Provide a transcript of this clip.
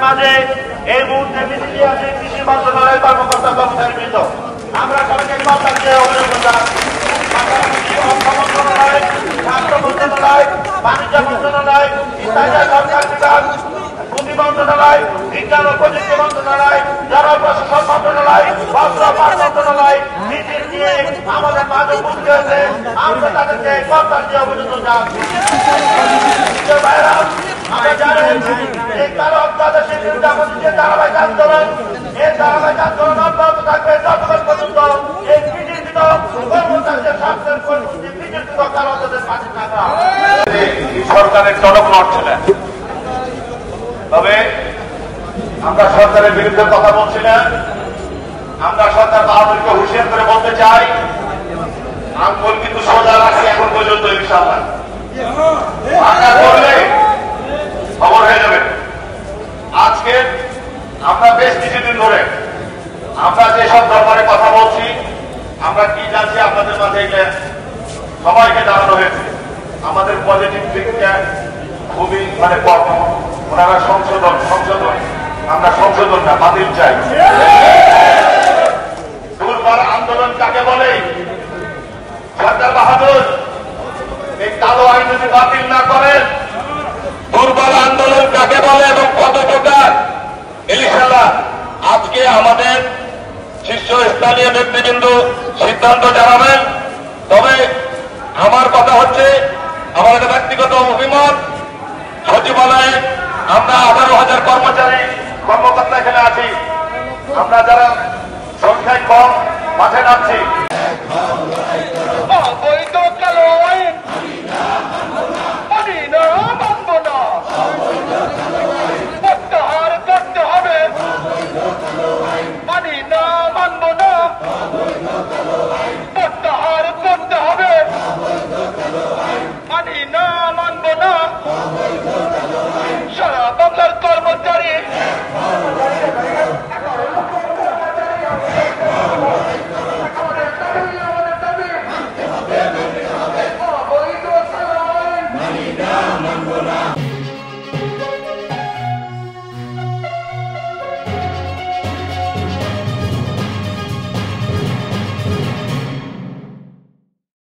মাঝে এই মুহূর্তে মিছিল আছে কৃষি মন্ত্রণালয়ের কর্মকর্তা কর্মচারীবৃন্দ। আমরা সবাইকে সরকার দিয়ে অভিনন্দন জানাচ্ছি। অর্থ মন্ত্রণালয়, স্বাস্থ্য মন্ত্রণালয়, বাণিজ্য মন্ত্রণালয়, ইত্যাদি সরকার বিভাগ, ভূমি মন্ত্রণালয়, বিজ্ঞান ও প্রযুক্তি মন্ত্রণালয়, জনপ্রশাসন মন্ত্রণালয়, বস্ত্র পাট মন্ত্রণালয় মিছিল দিয়ে আমাদের মাঝে উপস্থিত হয়েছে। আমরা তাদেরকে সরকার দিয়ে অভিনন্দন জানাচ্ছি। আমরা জানেন এই কালো অত্যাদেশের বিরুদ্ধে আমাদের যে ধারাবাহিক আন্দোলন, এই ধারাবাহিক আন্দোলন অব্যাহত থাকবে যতক্ষণ পর্যন্ত এই বিজেপিত কর্মচারীদের স্বার্থের পরিস্থিতি বিজেপিত কালো অত্যাদেশ মাঝে থাকা সরকারের টনক নড়ছে না। তবে আমরা সরকারের বিরুদ্ধে কথা বলছি না। আমরা সরকার বাহাদুরকে হুঁশিয়ার করে বলতে চাই, আঙ্গুল কিন্তু সোজা রাখছি এখন পর্যন্ত ইনশাআল্লাহ। আশা করলে খবর হয়ে যাবে। আজকে আমরা বেশ কিছুদিন ধরে আমরা যেসব ব্যাপারে কথা বলছি, আমরা কি জানছি আপনাদের মাঝে সবাইকে জানানো হয়েছে। আমাদের পজিটিভ দিকটা খুবই কম। ওনারা সংশোধন, আমরা সংশোধন না বাতিল চাই। দুর্বার আন্দোলন কাকে বলে? সরকার বাহাদুর এই কালো আইন যদি বাতিল না করেন, দুর্বল আন্দোলন কাকে বলে এবং কত প্রকার ইনশাআল্লাহ আজকে আমাদের শীর্ষস্থানীয় নেতৃবৃন্দ সিদ্ধান্ত জানাবেন। তবে আমার কথা হচ্ছে, আমার একটা ব্যক্তিগত অভিমত, সচিবালয়ে আমরা 18,000 কর্মকর্তা এখানে আছি। আমরা যারা সংখ্যায় কম মাঠে নামছি,